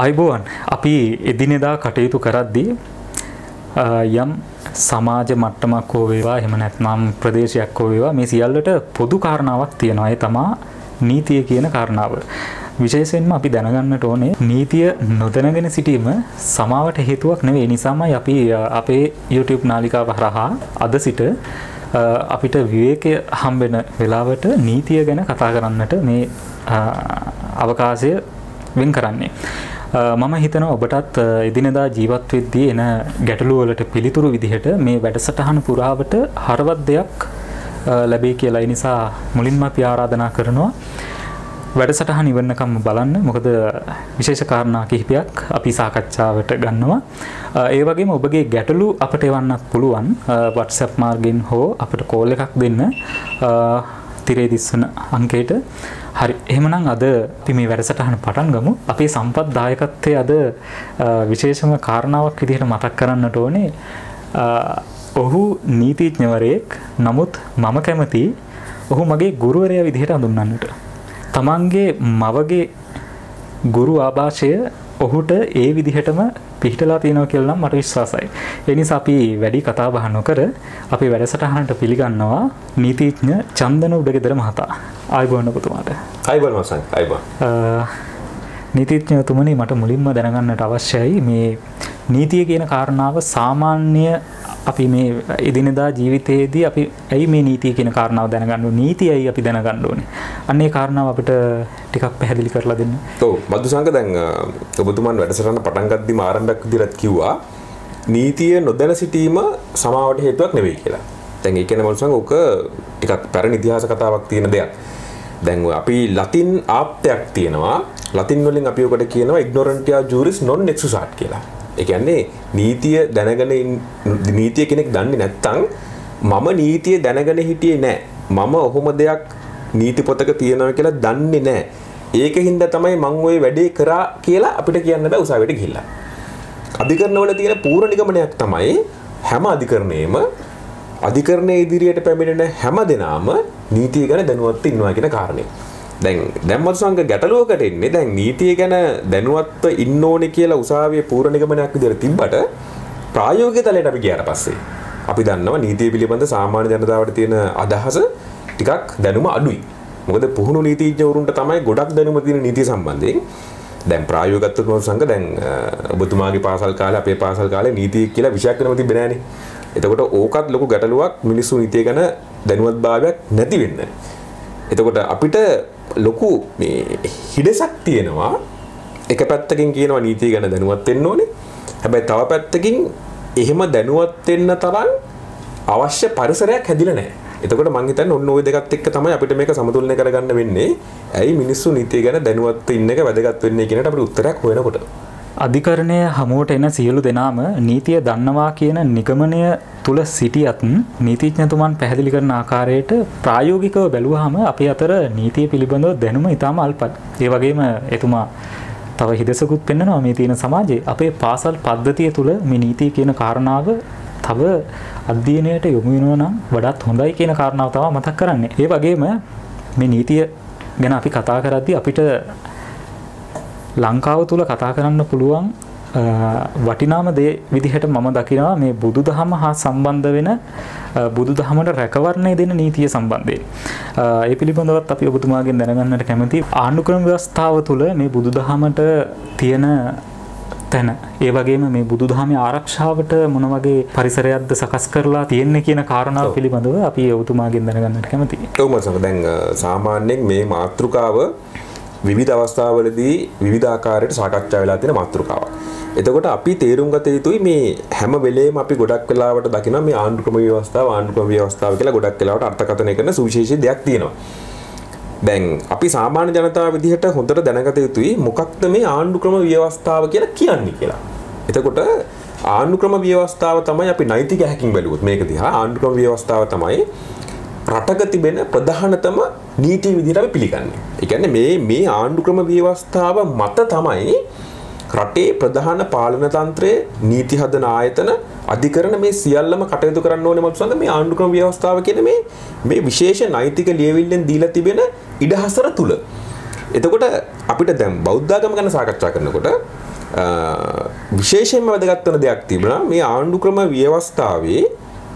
අයිබෝවන් අපි එදිනෙදා කටයුතු කරද්දී යම් සමාජ මට්ටමක් හෝ වේවා එහෙම නැත්නම් ප්‍රදේශයක් හෝ වේවා මේ සියල්ලට පොදු කාරණාවක් තියෙනවා. ඒ තමයි නීතිය කියන කාරණාව. විශේෂයෙන්ම අපි දැනගන්නට ඕනේ නීතිය නොදැනගෙන සිටීම සමාවට හේතුවක් නෙවෙයි. නිසාමයි අපි අපේ YouTube නාලිකාව හරහා අද සිට අපිට විවේකය හම්බෙන වෙලාවට නීතිය ගැන කතා කරන්නට මේ අවකාශය වෙන් කරන්නේ. මම හිතනවා ඔබටත් එදිනෙදා ජීවත් වෙද්දී එන ගැටලු වලට පිළිතුරු විදිහට මේ වැඩසටහන පුරාවට හරවත් දෙයක් ලැබෙයි කියලා. ඒ නිසා මුලින්ම අපි ආරාධනා කරනවා වැඩසටහන ඉවරනකම් බලන්න. මොකද විශේෂ කාරණා කිහිපයක් අපි සාකච්ඡාවට ගන්නවා. ඒ වගේම ඔබගේ ගැටලු අපට එවන්නත් පුළුවන් WhatsApp මාර්ගයෙන් හෝ අපට කෝල් එකක් දෙන්න තිරේ දිස්වන අංකයට. හරි, එහෙමනම් අද අපි මේ වැඩසටහන පටන් ගමු. අපේ සම්පත් දායකත්වයේ අද විශේෂම කාරණාවක් විදිහට මතක් කරන්නට ඕනේ. ඔහු නීතිඥවරයෙක්. නමුත් මම කැමති ඔහු මගේ ගුරුවරයා විදිහට හඳුන්වන්නට. තමන්ගේ මවගේ ගුරු ආభాෂය ඔහුට ඒ විදිහටම පිහිටලා තියෙනවා කියලා නම් මට විශ්වාසයි. ඒ නිසා අපි වැඩි කතා බහ නොකර අපි වැඩසටහනට පිළිගන්නවා නීතිඥ චන්දන උඩගෙදර මහතා. ආයුබෝවන් ඔබතුමාට. ආයුබෝවන් මසන්. ආයුබෝවන්. නීතිඥතුමනි, මට මුලින්ම දැනගන්නට අවශ්‍යයි මේ නීතිය කියන කාරණාව සාමාන්‍ය අපි මේ එදිනෙදා ජීවිතයේදී අපි ඇයි මේ නීතිය කියන කාරණාව දැනගන්න ඕනේ? නීතියයි අපි දැනගන්න ඕනේ. අන්න ඒ කාරණාව අපිට ටිකක් පැහැදිලි කරලා දෙන්න. ඔව් මදුසංග, දැන් ඔබතුමන් වැඩසටහන පටන් ගද්දිම ආරම්භයක් විදිහට කිව්වා නීතිය නොදැන සිටීම සමාවට හේතුවක් නෙවෙයි කියලා. දැන් ඒ කියන්නේ මදුසංග ඔක ටිකක් පැරණි ඉතිහාස කතාවක් තියෙන දෙයක්. දැන් අපි ලතින් ආප්තයක් තියෙනවා. ලතින් වලින් අපි ඔකට කියනවා ignorantia juris non exsusat කියලා. ඒ කියන්නේ නීතිය දැනගෙන නීතිය කෙනෙක් දන්නේ නැත්නම් මම නීතිය දැනගෙන හිටියේ නැහැ. මම ඔහොම දෙයක් නීති පොතක තියෙනවා කියලා දන්නේ නැහැ. ඒකින්ද තමයි මම ওই වැඩේ කරා කියලා අපිට කියන්න බෑ උසාවියට ගිහිල්ලා. අධිකරණවල තියෙන පූර්ණ නිගමනයක් තමයි හැම අධිකරණයෙම අධිකරණයේ ඉදිරියට පැමිණෙන හැම දෙනාම නීතිය ගැන දැනුවත් ඉන්නවා කියන කාරණේ. දැන් මතුසංග ගැටලුවකට එන්නේ දැන් නීතිය ගැන දැනුවත්ව ඉන්න ඕනේ කියලා උසාවියේ පූර්ණ නිගමනයක් විදිහට තිබ්බට ප්‍රායෝගික තලයට අපි ගියාට පස්සේ අපි දන්නවා නීතිය පිළිබඳ සාමාන්‍ය ජනතාවට තියෙන අදහස ටිකක් දැනුම අඩුයි. මොකද පුහුණු නීතිඥවරුන්ට තමයි ගොඩක් දැනුම තියෙන නීතිය සම්බන්ධයෙන්. දැන් ප්‍රායෝගිකත්වයට මතුසංග දැන් ඔබතුමාගේ පාසල් කාලේ අපේ පාසල් කාලේ නීතිය කියලා විෂයක් වෙනම තිබ්බේ නෑනේ. එතකොට ඕකත් ලොකු ගැටලුවක් මිනිස්සු නීතිය ගැන දැනුවත්භාවයක් නැති වෙන්න. එතකොට අපිට ලොකු මේ හිඩසක් තියෙනවා. එක පැත්තකින් කියනවා නීතිය ගැන දැනුවත් වෙන්න ඕනේ. හැබැයි තව පැත්තකින් එහෙම දැනුවත් වෙන්න තරම් අවශ්‍ය පරිසරයක් හැදිලා නැහැ. එතකොට මම හිතන්නේ ඔන්න ওই දෙකත් එක්ක තමයි අපිට මේක සමතුලනය කරගන්න වෙන්නේ. ඇයි මිනිස්සු නීතිය ගැන දැනුවත් ඉන්න එක වැදගත් වෙන්නේ කියන එකට අපිට උත්තරයක් හොයනකොට. අධිකරණය හමුවට එන සියලු දෙනාම නීතිය දන්නවා කියන නිගමනය තුල සිටියත් නීතිඥතුමන් පැහැදිලි කරන ආකාරයට ප්‍රායෝගිකව බැලුවාම අපේ අතර නීතිය පිළිබඳව දැනුම ඉතාම අල්පයි. ඒ වගේම එතුමා තව හිදසකුත් පෙන්නනවා මේ තියෙන සමාජයේ අපේ පාසල් පද්ධතිය තුල මේ නීතිය කියන කාරණාව තව අධ්‍යයනයට යොමු වෙනවා නම් වඩාත් හොඳයි කියන කාරණාව තමයි මතක් කරන්නේ. ඒ වගේම මේ නීතිය ගැන අපි කතා කරද්දී අපිට ලංකාව තුල කතා කරන්න පුළුවන් වටිනාම දේ විදිහට මම දකිනවා මේ බුදුදහම හා සම්බන්ධ වෙන බුදුදහමට රැකවරණය දෙන නීතිය සම්බන්ධයෙන්. ඒ පිළිබඳවත් අපි ඔබතුමාගෙන් දැනගන්නට කැමතියි. ආණ්ඩුක්‍රම ව්‍යවස්ථාව තුල මේ බුදුදහමට තියෙන තැන, ඒ වගේම මේ බුදුදහමේ ආරක්ෂාවට මොන වගේ පරිසරයක්ද සකස් කරලා තියෙන්නේ කියන කාරණාව පිළිබඳව අපි ඔබතුමාගෙන් දැනගන්නට කැමතියි. ඔව් මසක, දැන් සාමාන්‍යයෙන් මේ මාතෘකාව විවිධ අවස්ථාවලදී විවිධ ආකාරයට සාකච්ඡා වෙලා තියෙන මාතෘකාවක්. එතකොට අපි තේරුම් ගත යුතුයි මේ හැම වෙලේම අපි ගොඩක් වෙලාවට දකිනවා මේ ආණ්ඩුක්‍රම ව්‍යවස්ථාව කියලා ගොඩක් වෙලාවට අර්ථකථනය කරන සුවිශේෂී දෙයක් තියෙනවා. දැන් අපි සාමාන්‍ය ජනතාව විදිහට හොඳට දැනගත යුතුයි මොකක්ද මේ ආණ්ඩුක්‍රම ව්‍යවස්ථාව කියලා කියන්නේ කියලා. එතකොට ආණ්ඩුක්‍රම ව්‍යවස්ථාව තමයි අපි නෛතික හැකින් බැලුවොත් මේක දිහා ආණ්ඩුක්‍රම ව්‍යවස්ථාව තමයි රටක තිබෙන ප්‍රධානතම නීති විදිහට අපි පිළිගන්නේ. ඒ කියන්නේ මේ ආණ්ඩුක්‍රම ව්‍යවස්ථාව මත තමයි රටේ ප්‍රධාන පාලන තන්ත්‍රයේ නීති හදන ආයතන අධිකරණ මේ සියල්ලම කටයුතු කරන්න ඕනේ මතුසඳ මේ ආණ්ඩුක්‍රම ව්‍යවස්ථාව කියන මේ විශේෂ නෛතික ලියවිල්ලෙන් දීලා තිබෙන ඉඩහසර තුල. එතකොට අපිට දැන් බෞද්ධ ආගම ගැන සාකච්ඡා කරනකොට විශේෂයෙන්ම වැදගත් වෙන දෙයක් තිබුණා මේ ආණ්ඩු ක්‍රම ව්‍යවස්ථාවේ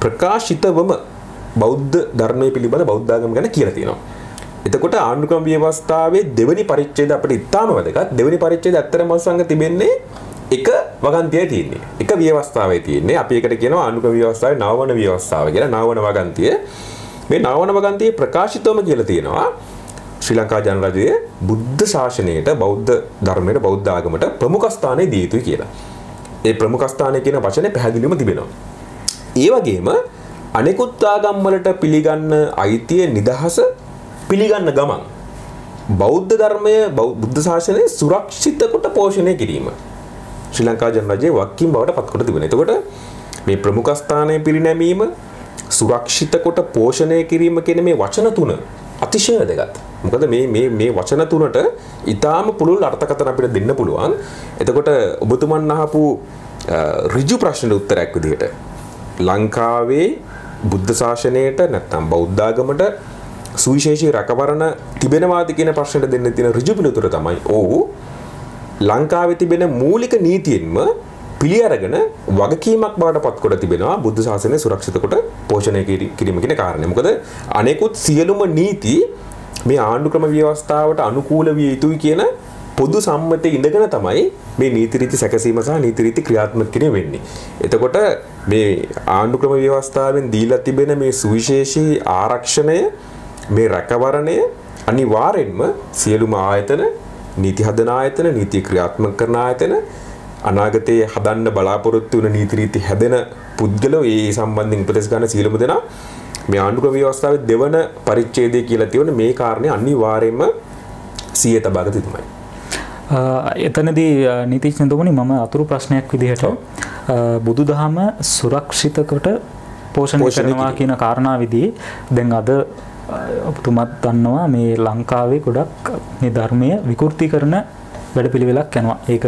ප්‍රකාශිතවම බෞද්ධ ධර්මයේ පිළිබඳ බෞද්ධ ආගම ගැන කියලා තියෙනවා. එතකොට ආණ්ඩු ක්‍රම ව්‍යවස්ථාවේ දෙවෙනි පරිච්ඡේදය අපිට ඉතාම වැදගත්. දෙවෙනි පරිච්ඡේදය ඇත්තටම සංග තිබෙන්නේ එක වගන්තියයි තියෙන්නේ. එක ව්‍යවස්ථාවේ තියෙන්නේ. අපි ඒකට කියනවා ආණ්ඩු ක්‍රම ව්‍යවස්ථාවේ නවවන ව්‍යවස්ථාව කියලා. නවවන වගන්තිය. මේ නවවන වගන්තියේ ප්‍රකාශිතවම කියලා තියෙනවා ශ්‍රී ලංකා ජනරජයේ බුද්ධ ශාසනයට බෞද්ධ ධර්මයට බෞද්ධ ආගමට ප්‍රමුඛ ස්ථානය දී යුතුයි කියලා. ඒ ප්‍රමුඛ ස්ථානය කියන වචනේ පැහැදිලිවම තිබෙනවා. ඒ වගේම අනෙකුත් ආගම් වලට පිළිගන්න අයිතිය නිදහස පිළිගන්න ගමන් බෞද්ධ ධර්මය බුද්ධ ශාසනය සුරක්ෂිත කොට පෝෂණය කිරීම ශ්‍රී ලංකා ජනරජයේ වක්කීම් බවට පත් කොට තිබෙනවා. එතකොට මේ ප්‍රමුඛ ස්ථානයේ පිරිනැමීම සුරක්ෂිත කොට පෝෂණය කිරීම කියන මේ වචන තුන අතිශය වැදගත්. මොකද මේ වචන තුනට ඊටාම පුළුල් අර්ථකථන අපිට දෙන්න පුළුවන්. එතකොට ඔබතුමන් අහපු ඍජු ප්‍රශ්නෙට උත්තරයක් විදිහට ලංකාවේ බුද්ධ ශාසනයට නැත්නම් බෞද්ධ ආගමට සුවිශේෂී රැකවරණ තිබෙනවාද කියන ප්‍රශ්නෙට දෙන්න තියෙන ඍජු පිළිතුර තමයි ඔව්. ලංකාවේ තිබෙන මූලික නීතියෙන්ම පිළි අරගෙන වගකීමක් බවට පත් කොට තිබෙනවා බුද්ධ ශාසනය සුරක්ෂිත කොට පෝෂණය කිරීම කියන කාරණය. මොකද අනෙකුත් සියලුම නීති මේ ආණ්ඩු ක්‍රම ව්‍යවස්ථාවට අනුකූල විය යුතුයි කියන පොදු සම්මතයේ ඉඳගෙන තමයි මේ නීති රීති සැකසීම සහ නීති රීති ක්‍රියාත්මක කිරීම වෙන්නේ. එතකොට මේ ආණ්ඩු ක්‍රම ව්‍යවස්ථාවෙන් දීලා තිබෙන මේ සුවිශේෂී ආරක්ෂණය මේ රැකවරණය අනිවාර්යෙන්ම සියලුම ආයතන නීති හදන ආයතන නීති ක්‍රියාත්මක කරන ආයතන අනාගතයේ හදන්න බලාපොරොත්තු වෙන නීති රීති හැදෙන පුද්ගලෝ ඒ සම්බන්ධයෙන් උපදෙස් ගන්න සියලුම දෙනා මේ ආණ්ඩු ක්‍රම ව්‍යවස්ථාවේ දෙවන පරිච්ඡේදය කියලා තියෙන මේ කාරණේ අනිවාර්යයෙන්ම සියය තබාගත යුතුමයි. එතනදී නීතිඥතුමනි මම අතුරු ප්‍රශ්නයක් විදිහට බුදුදහම සුරක්ෂිත කොට පෝෂණය කරනවා කියන කාරණාවේදී දැන් අද ඔබතුමත් දන්නවා මේ ලංකාවේ ගොඩක් මේ ධර්මය විකෘති කරන වැඩපිළිවෙලක් යනවා. ඒක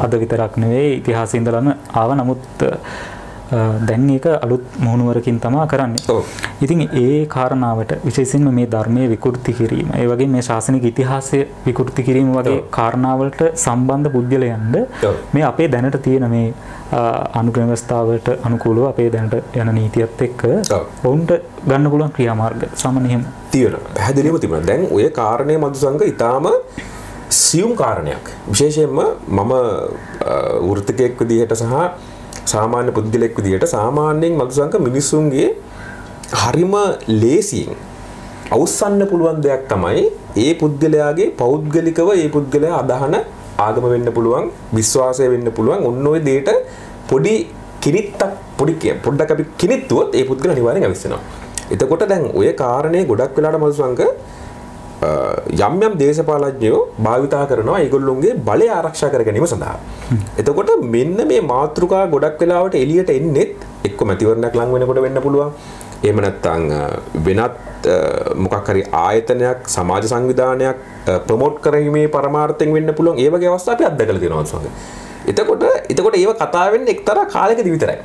අද විතරක් නෙවෙයි ඉතිහාසයේ ඉඳලම ආව. නමුත් දැන් ඒක අලුත් මුහුණුවරකින් තමයි කරන්නේ. ඉතින් ඒ කාරණාවට විශේෂයෙන්ම මේ ධර්මයේ විකෘති කිරීම, ඒ වගේ මේ ශාසනික ඉතිහාසය විකෘති කිරීම වගේ කාරණාවලට සම්බන්ධ පුද්ගලයන්ද මේ අපේ දැනට තියෙන මේ ආණ්ඩු ව්‍යවස්ථාවට අනුකූලව අපේ දැනට යන නීතියත් එක්ක වුන්ට ගන්න පුළුවන් ක්‍රියාමාර්ග සාමාන්‍යයෙන් තියෙනවා. පැහැදිලිවම තිබුණා. දැන් ඔය කාරණේ මදුසංග ඊටාම සියුම් කාරණයක්. විශේෂයෙන්ම මම වෘත්තිකයෙක් විදිහට සහ සාමාන්‍ය පුද්ගලයෙක් විදිහට සාමාන්‍යයෙන් මදුසංග මිනිසුන්ගේ හරිම ලේසියෙන් අවසන්න පුළුවන් දෙයක් තමයි ඒ පුද්ගලයාගේ පෞද්ගලිකව ඒ පුද්ගලයා අදහන ආගම වෙන්න පුළුවන්, විශ්වාසය වෙන්න පුළුවන්. ඔන්න ඔය දෙයට පොඩි පොඩ්ඩක් අපි කිනිත්තුවොත් ඒ පුද්ගලයා අනිවාර්යෙන් අවිස්සනවා. එතකොට දැන් ඔය කාරණේ ගොඩක් වෙලාට මදුසංග යම් දේශපාලඥයෝ භාවිතා කරනවා ඒගොල්ලොන්ගේ බලය ආරක්ෂා කර ගැනීම සඳහා. එතකොට මෙන්න මේ මාතෘකා ගොඩක් වෙලාවට එළියට එන්නේත් එක්ක මැතිවරණයක් ලඟ වෙනකොට වෙන්න පුළුවන්. එහෙම නැත්නම් වෙනත් මොකක් හරි ආයතනයක් සමාජ සංවිධානයක් ප්‍රොමෝට් කිරීමේ පරමාර්ථයෙන් වෙන්න පුළුවන්. ඒ වගේ අවස්ථා අපි අත්දැකලා තියෙනවා සංග. එතකොට ඒව කතා වෙන්නේ එක්තරා කාලයකදී විතරයි.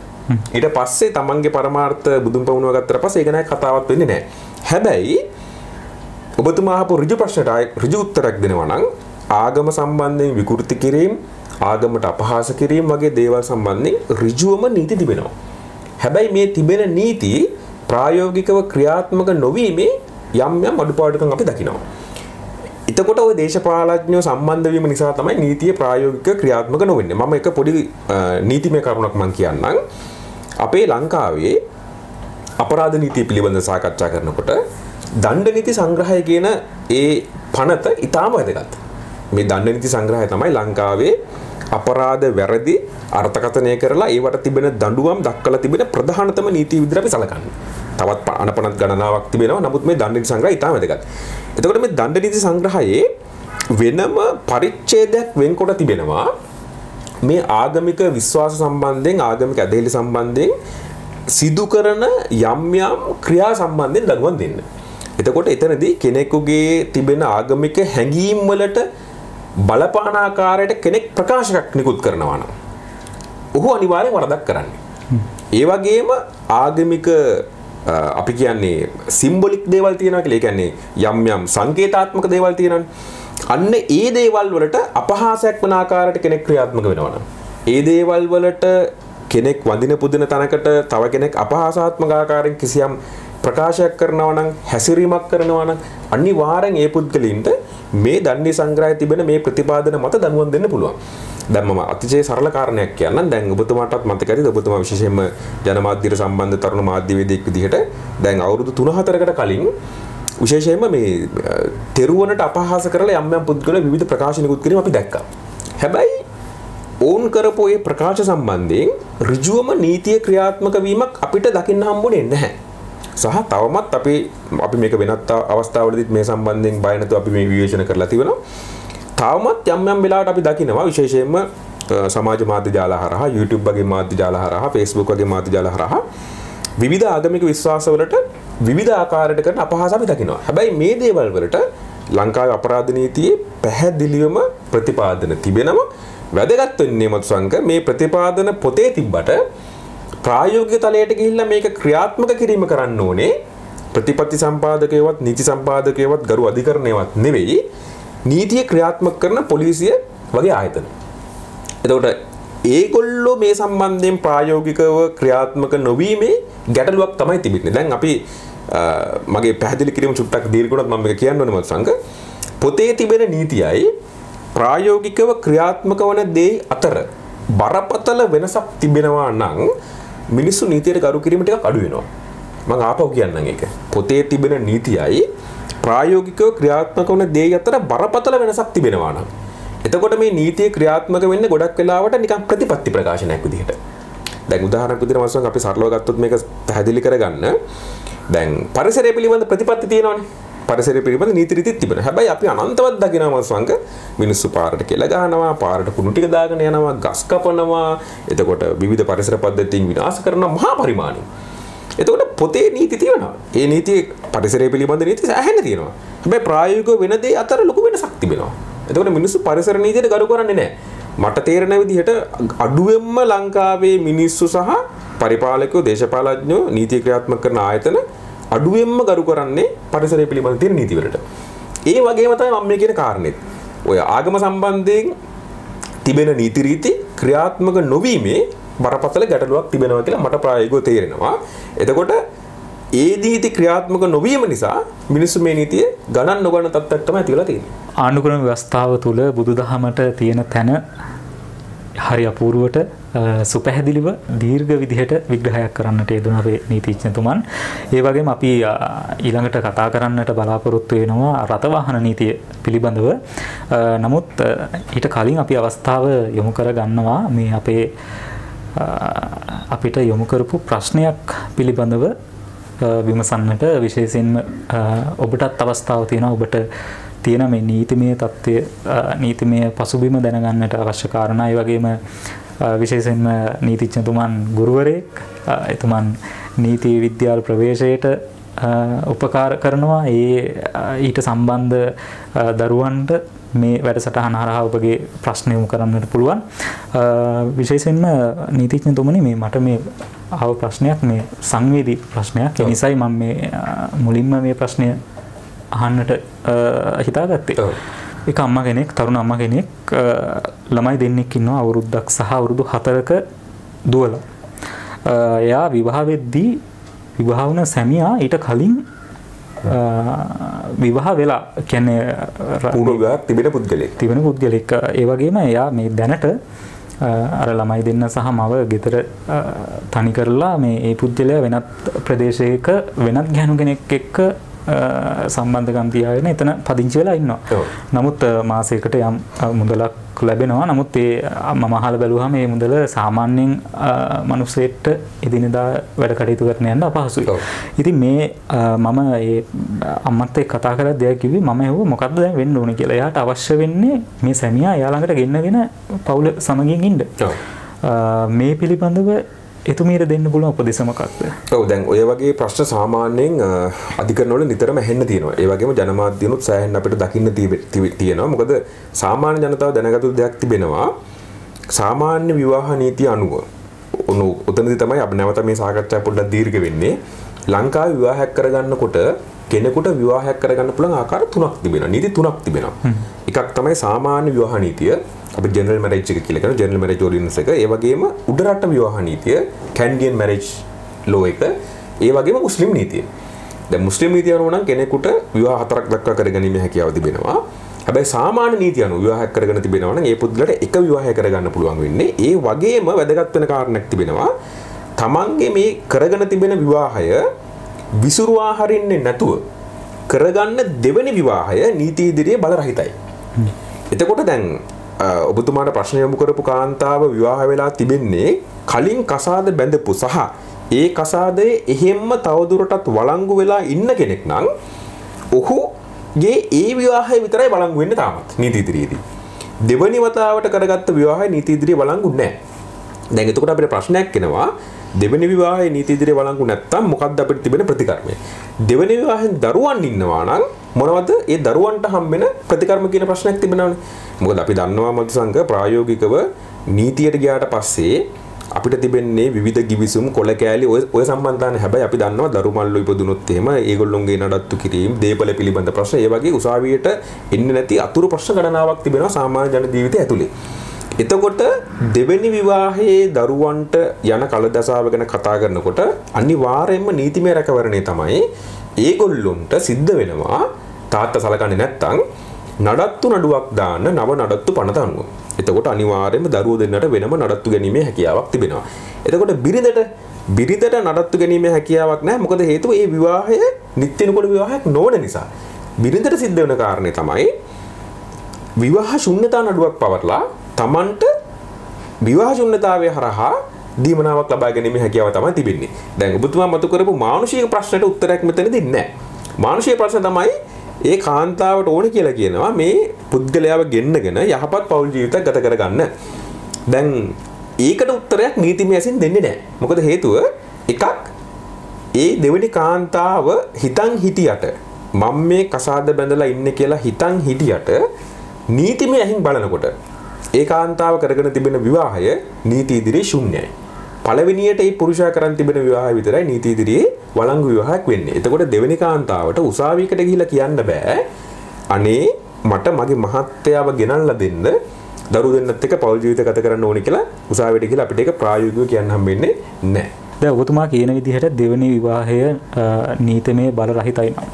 ඊට පස්සේ තමන්ගේ පරමාර්ථ බුදුන් පමුණුව ගත්තට පස්සේ ඒක නෑ කතාවක් වෙන්නේ නෑ. හැබැයි ඔබතුමා අහපු ඍජු ප්‍රශ්නට ඍජු උත්තරයක් දෙනවා නම් ආගම සම්බන්ධයෙන් විකෘති කිරීම, ආගමට අපහාස කිරීම වගේ දේවල් සම්බන්ධයෙන් ඍජුවම නීති තිබෙනවා. හැබැයි මේ තිබෙන නීති ප්‍රායෝගිකව ක්‍රියාත්මක නොවීමේ යම් අඩුපාඩුකම් අපි දකිනවා. එතකොට ওই දේශපාලඥයෝ සම්බන්ධ වීම නිසා තමයි නීතිය ප්‍රායෝගිකව ක්‍රියාත්මක නොවෙන්නේ. මම එක පොඩි නීතිමය කරුණක් මම කියන්නම්. අපේ ලංකාවේ අපරාධ නීතිය පිළිබඳව සාකච්ඡා කරනකොට දණ්ඩ නීති සංග්‍රහය කියන ඒ පනත ඉතාම වැදගත්. මේ දණ්ඩ නීති සංග්‍රහය තමයි ලංකාවේ අපරාධ වැරදි අර්ථකථනය කරලා ඒවට තිබෙන දඬුවම් දක්වලා තිබෙන ප්‍රධානතම නීති විදිහට අපි සලකන්නේ. තවත් අනපනත් ගණනාවක් තිබෙනවා. නමුත් මේ දණ්ඩ නීති සංග්‍රහය ඉතාම වැදගත්. එතකොට මේ දණ්ඩ නීති සංග්‍රහයේ වෙනම පරිච්ඡේදයක් වෙන්කොට තිබෙනවා මේ ආගමික විශ්වාස සම්බන්ධයෙන් ආගමික ඇදහිලි සම්බන්ධයෙන් සිදු කරන යම් ක්‍රියා සම්බන්ධයෙන් දඬුවම් දෙන්න. එතකොට එතනදී කෙනෙකුගේ තිබෙන ආගමික හැඟීම් වලට බලපාන ආකාරයට කෙනෙක් ප්‍රකාශයක් නිකුත් කරනවා නම් ඔහු අනිවාර්යෙන් වරදක් කරන්නේ. ඒ වගේම ආගමික අපි කියන්නේ සිම්බොලික් දේවල් තියෙනවා කියලා. ඒ කියන්නේ යම් සංකේතාත්මක දේවල් තියෙනවානේ. අන්න ඒ දේවල් වලට අපහාසයක් වන ආකාරයට කෙනෙක් ක්‍රියාත්මක වෙනවා නම් ඒ දේවල් වලට කෙනෙක් වඳින පුදින තැනකට තව කෙනෙක් අපහාසාත්මක ආකාරයෙන් කිසියම් ප්‍රකාශයක් කරනවා නම් හැසිරීමක් කරනවා නම් අනිවාර්යෙන් ඒ පුද්ගලයින්ට මේ දණ්ඩි සංග්‍රහයේ තිබෙන මේ ප්‍රතිපාදන මත දඬුවම් දෙන්න පුළුවන්. දැන් මම අතිශය සරල කාරණයක් කියන්නම්. දැන් ඔබතුමාටත් මතක ඇතිද ඔබතුමා විශේෂයෙන්ම ජනමාධ්‍යයට සම්බන්ධ තරුණ මාධ්‍යවේදියෙක් විදිහට දැන් අවුරුදු 3-4කට කලින් විශේෂයෙන්ම මේ තෙරුවනට අපහාස කරලා යම් යම් පුද්ගලයෝ විවිධ ප්‍රකාශ නිකුත් කිරීම අපි දැක්කා. හැබැයි ඕන් කරපු ඒ ප්‍රකාශ සම්බන්ධයෙන් ඍජුවම නීතිය ක්‍රියාත්මක වීමක් අපිට දකින්න හම්බුනේ නැහැ. සහ තවමත් අපි මේක වෙනත් අවස්ථාවලදීත් මේ සම්බන්ධයෙන් බය නැතුව අපි මේ විවේචන කරලා තිබෙනවා. තවමත් යම් යම් වෙලාවට අපි දකිනවා විශේෂයෙන්ම සමාජ මාධ්‍ය ජාල හරහා YouTube වගේ මාධ්‍ය ජාල හරහා Facebook වගේ මාධ්‍ය ජාල හරහා විවිධ ආගමික විශ්වාසවලට විවිධ ආකාරයකට කරන අපහාස අපි දකිනවා. හැබැයි මේ දේවල් වලට ලංකාවේ අපරාධ නීතියේ පැහැදිලිවම ප්‍රතිපාදන තිබෙනවා. වැදගත් වෙන්නේ මත්සංක මේ ප්‍රතිපාදන පොතේ තිබ්බට ප්‍රායෝගික තලයට ගිහිල්ලා මේක ක්‍රියාත්මක කිරීම කරන්න ඕනේ ප්‍රතිපත්ති සම්පාදකයවත් නීති සම්පාදකයවත් ගරු අධිකරණයවත් නෙවෙයි නීතිය ක්‍රියාත්මක කරන පොලිසිය වගේ ආයතන. එතකොට ඒගොල්ලෝ මේ සම්බන්ධයෙන් ප්‍රායෝගිකව ක්‍රියාත්මක නොවීමේ ගැටලුවක් තමයි තිබෙන්නේ. දැන් අපි මගේ පැහැදිලි කිරීම චුට්ටක් දීර්ඝුණත් මම මේක කියන්න ඕනේ මත්සංක පොතේ තිබෙන නීතියයි ප්‍රායෝගිකව ක්‍රියාත්මක වන දේ අතර බරපතල වෙනසක් තිබෙනවා නම් මිනිස්සු නීතියට ගරු කිරීම ටිකක් අඩු වෙනවා. මම ආපහු කියන්නම් ඒක. පොතේ තිබෙන නීතියයි ප්‍රායෝගිකව ක්‍රියාත්මක වන දේ අතර බරපතල වෙනසක් තිබෙනවා නම් එතකොට මේ නීතිය ක්‍රියාත්මක වෙන්නේ ගොඩක් වෙලාවට නිකන් ප්‍රතිපත්ති ප්‍රකාශනයක් විදිහට. දැන් උදාහරණයක් විදිහට මම අපි සරලව ගත්තොත් මේක පැහැදිලි කරගන්න. දැන් පරිසරය පිළිබඳ ප්‍රතිපත්ති තියෙනවානේ. පරිසරය පිළිබඳ නීති රීතිත් තිබෙනවා. හැබැයි අපි අනන්තවත් දකිනවා මස්වංග මිනිස්සු පාරට කෙල ගහනවා, පාරට කුණු ටික දාගෙන යනවා, ගස් කපනවා. එතකොට විවිධ පරිසර පද්ධතීන් විනාශ කරන මහා පරිමාණය. එතකොට පොතේ නීති තියෙනවා. ඒ නීති පරිසරය පිළිබඳ නීති සෑහෙන තියෙනවා. හැබැයි ප්‍රායෝගිකව වෙන දේ අතර ලොකු වෙනසක් තිබෙනවා. එතකොට මිනිස්සු පරිසර නීතියට ගරු කරන්නේ නැහැ. මට තේරෙන විදිහට අඩුවෙන්ම ලංකාවේ මිනිස්සු සහ පරිපාලකයෝ, දේශපාලඥයෝ, නීති ක්‍රියාත්මක කරන ආයතන අඩුවෙන්ම ගරු කරන්නේ පරිසරය පිළිබඳ තියෙන නීතිවලට. ඒ වගේම තමයි මම මේ කියන කාරණෙත්. ඔය ආගම සම්බන්ධයෙන් තිබෙන නීති රීති ක්‍රියාත්මක නොවීමේ බරපතල ගැටලුවක් තිබෙනවා කියලා මට ප්‍රායෝගිකව තේරෙනවා. එතකොට ඒ නීති ක්‍රියාත්මක නොවීම නිසා මිනිස්සු මේ නීතිය ගණන් නොගන්න තත්ත්වයක් තමයි ඇති වෙලා තියෙන්නේ. ආණ්ඩුක්‍රම ව්‍යවස්ථාව තුළ බුදුදහමට තියෙන තැන හරි අපූර්වට සුපැහැදිලිව දීර්ඝ විදිහට විග්‍රහයක් කරන්නට යෙදුන අපේ නීතිඥතුමන්. ඒ වගේම අපි ඊළඟට කතා කරන්නට බලාපොරොත්තු වෙනවා රථවාහන නීතිය පිළිබඳව. නමුත් ඊට කලින් අපි අවස්ථාව යොමු කර ගන්නවා මේ අපිට යොමු කරපු ප්‍රශ්නයක් පිළිබඳව විමසන්නට. විශේෂයෙන්ම ඔබටත් අවස්ථාව තියෙනවා ඔබට තියෙන මේ නීතිමය තත්ත්වය නීතිමය පසුබිම දැනගන්නට අවශ්‍ය කාරණා. ඒ වගේම විශේෂයෙන්ම නීතිඥතුමන් ගුරුවරයෙක්, එතුමන් නීති විද්‍යාල ප්‍රවේශයට උපකාර කරනවා. ඊට සම්බන්ධ දරුවන්ට මේ වැඩසටහන හරහා ඔබගේ ප්‍රශ්න යොමු කරන්නට පුළුවන්. විශේෂයෙන්ම නීතිඥතුමනි මේ මට මේ ආව ප්‍රශ්නයක් මේ සංවේදී ප්‍රශ්නයක්. ඒ නිසායි මම මේ මුලින්ම මේ ප්‍රශ්නය අහන්නට හිතාගත්තේ. එක අම්මා කෙනෙක්, තරුණ අම්මා කෙනෙක් ළමයි දෙන්නෙක් ඉන්නවා අවුරුද්දක් සහ අවුරුදු 4ක දුවලා. එයා විවාහ වෙද්දී විවාහ වුණ සැමියා ඊට කලින් විවාහ වෙලා කියන්නේ පූර්ව විවාහයක් තිබෙන පුද්ගලෙක්. ඒ වගේම එයා මේ දැනට අර ළමයි දෙන්න සහ මව ගෙදර තනි කරලා මේ ඒ පුද්ගලයා වෙනත් ප්‍රදේශයක වෙනත් ගැහණු කෙනෙක් එක්ක සම්බන්ධකම් තියාගෙන එතන පදිංචි වෙලා ඉන්නවා. නමුත් මාසයකට යම් මුදලක් ලැබෙනවා. නමුත් ඒ මම අහලා බැලුවාම මේ මුදල සාමාන්‍යයෙන් මිනිස්සෙට එදිනෙදා වැඩ කටයුතු කරන්න යන්න අපහසුයි. ඉතින් මේ මම ඒ අම්මත් එක්ක කතා කරලා දෙයක් කිව්වේ මම ඇහුවා මොකද්ද දැන් වෙන්න ඕනේ කියලා. එයාට අවශ්‍ය වෙන්නේ මේ සැමියා එයා ළඟට ගෙන්නගෙන පවුල සමගින් ඉන්න. මේ පිළිබඳව එතුමීට දෙන්න පුළුවන් උපදෙස් මොකක්ද? ඔව් දැන් ඔය වගේ ප්‍රශ්න සාමාන්‍යයෙන් අධිකරණවල නිතරම ඇහෙන්න තියෙනවා. ඒ වගේම ජනමාධ්‍යනුත් සෑහෙන්න අපිට දකින්න තියෙනවා. මොකද සාමාන්‍ය ජනතාව දැනගත් දෙයක් තිබෙනවා. සාමාන්‍ය විවාහ නීතිය අනුව උතනදී තමයි අපි නැවත මේ සාකච්ඡාව පොඩ්ඩක් දීර්ඝ වෙන්නේ. ලංකාවේ විවාහයක් කරගන්නකොට කෙනෙකුට විවාහයක් කරගන්න පුළුවන් ආකාර තුනක් තිබෙනවා. නීති තුනක් තිබෙනවා. එකක් තමයි සාමාන්‍ය විවාහ නීතිය. අපි ජෙනරල් මැරේජ් එක කියලා කියනවා. ජෙනරල් මැරේජ් ඕඩිනන්ස් එක. ඒ වගේම උඩරට විවාහ නීතිය, කැනඩියන් මැරේජ් ලෝ එක. ඒ වගේම මුස්ලිම් නීතිය. දැන් මුස්ලිම් නීතිය අනුව නම් කෙනෙකුට විවාහ හතරක් දක්වා කරගැනීමේ හැකියාව තිබෙනවා. හැබැයි සාමාන්‍ය නීතිය අනුව විවාහයක් කරගෙන තිබෙනවා නම් ඒ පුද්ගලට එක විවාහයක් කරගන්න පුළුවන් වෙන්නේ. ඒ වගේම වැදගත් වෙන කාරණයක් තිබෙනවා. තමන්ගේ මේ කරගෙන තිබෙන විවාහය විසුරුවා හරින්නේ නැතුව කරගන්න දෙවෙනි විවාහය නීති ඉදිරියේ බලරහිතයි. එතකොට දැන් ඔබතුමාට ප්‍රශ්න යොමු කරපු කාන්තාව විවාහ වෙලා තිබෙන්නේ කලින් කසාද බැඳපු සහ ඒ කසාදයේ එහෙම්ම තවදුරටත් වළංගු වෙලා ඉන්න කෙනෙක් නම් ඔහුගේ ඒ විවාහය විතරයි වළංගු වෙන්නේ තාමත් නීති ඉදිරියේදී. දෙවෙනි වතාවට කරගත්ත විවාහය නීති ඉදිරියේ වළංගු නැහැ. දැන් එතකොට අපිට ප්‍රශ්නයක් එනවා දෙවෙනි විවාහයේ නීති ඉදිරියේ වළංගු නැත්තම් මොකක්ද අපිට තිබෙන ප්‍රතිකර්මය? දෙවෙනි විවාහෙන් දරුවන් ඉන්නවා නම් මොනවද ඒ දරුවන්ට හම්බෙන ප්‍රතිකර්ම කියන ප්‍රශ්නයක් තිබෙනවනේ. මොකද අපි දන්නවා මතු සංඝ ප්‍රායෝගිකව නීතියට ගියාට පස්සේ අපිට තිබෙන්නේ විවිධ ගිවිසුම් කොළ කෑලි ඔය සම්බන්ධතාවය. හැබැයි අපි දන්නවා දරු මල්ලෝ ඉපදුනොත් එහෙම ඒගොල්ලොන්ගේ නඩත්තු කිරීම, දේපල පිළිබඳ ප්‍රශ්න, ඒ වගේ උසාවියට එන්නේ නැති අතුරු ප්‍රශ්න ගණනාවක් තිබෙනවා සාමාන්‍ය ජන ජීවිතය ඇතුලේ. එතකොට දෙවෙනි විවාහයේ දරුවන්ට යන කලදසාව ගැන කතා කරනකොට අනිවාර්යයෙන්ම නීතිමය රැකවරණය තමයි ඒගොල්ලොන්ට සිද්ධ වෙනවා. තාත්තා සලකන්නේ නැත්තම් නඩත්තු නඩුවක් දාන්න නව නඩත්තු පනත අනුව. එතකොට අනිවාර්යයෙන්ම දරුවෝ දෙන්නට වෙනම නඩත්තු ගැනීමේ හැකියාවක් තිබෙනවා. එතකොට බිරිඳට නඩත්තු ගැනීමේ හැකියාවක් නැහැ. මොකද හේතුව ඒ විවාහය නිත්‍යනුකූල විවාහයක් නොවන නිසා. බිරිඳට සිද්ධ වෙන කාරණේ තමයි විවාහ ශුන්‍යතා නඩුවක් පවර්ලා තමන්ට විවාහ ශුන්‍යතාවය හරහා දීමනාවක් ලබා ගැනීමේ හැකියාව තමයි තිබෙන්නේ. දැන් ඔබතුමා මතු කරපු මානුෂික ප්‍රශ්නට උත්තරයක් මෙතනදී නැහැ. මානුෂික ප්‍රශ්න තමයි ඒ කාන්තාවට ඕන කියලා කියනවා මේ පුද්ගලයාව ගෙන්නගෙන යහපත් පෞල් ජීවිතයක් ගත කරගන්න. දැන් ඒකට උත්තරයක් නීතිමය ඇසින් දෙන්නේ නැහැ. මොකද හේතුව එකක් ඒ දෙවෙනි කාන්තාව හිතන් හිටියට මම මේ කසාද බැඳලා ඉන්නේ කියලා හිතන් හිටියට නීතිමය ඇහින් බලනකොට ඒ කාන්තාව කරගෙන තිබෙන විවාහය නීති ඉදිරියේ ශුන්‍යයි. පළවෙනියට ඒ පුරුෂයා කරන් තිබෙන විවාහය විතරයි නීති ඉදිරියේ වළංගු විවාහයක් වෙන්නේ. එතකොට දෙවෙනි කාන්තාවට උසාවියකට ගිහිල්ලා කියන්න බෑ අනේ මට මගේ මහත්තයාව ගෙනල්ලා දෙන්න දරු දෙන්නත් එක්ක පෞල් ජීවිත ගත කරන්න ඕනේ කියලා උසාවියට ගිහිල්ලා අපිට ඒක ප්‍රායෝගිකව කියන්න හම්බෙන්නේ නැහැ. දැන් ඔබතුමා කියන විදිහට දෙවෙනි විවාහය නීතිමය බල රහිතයි නම්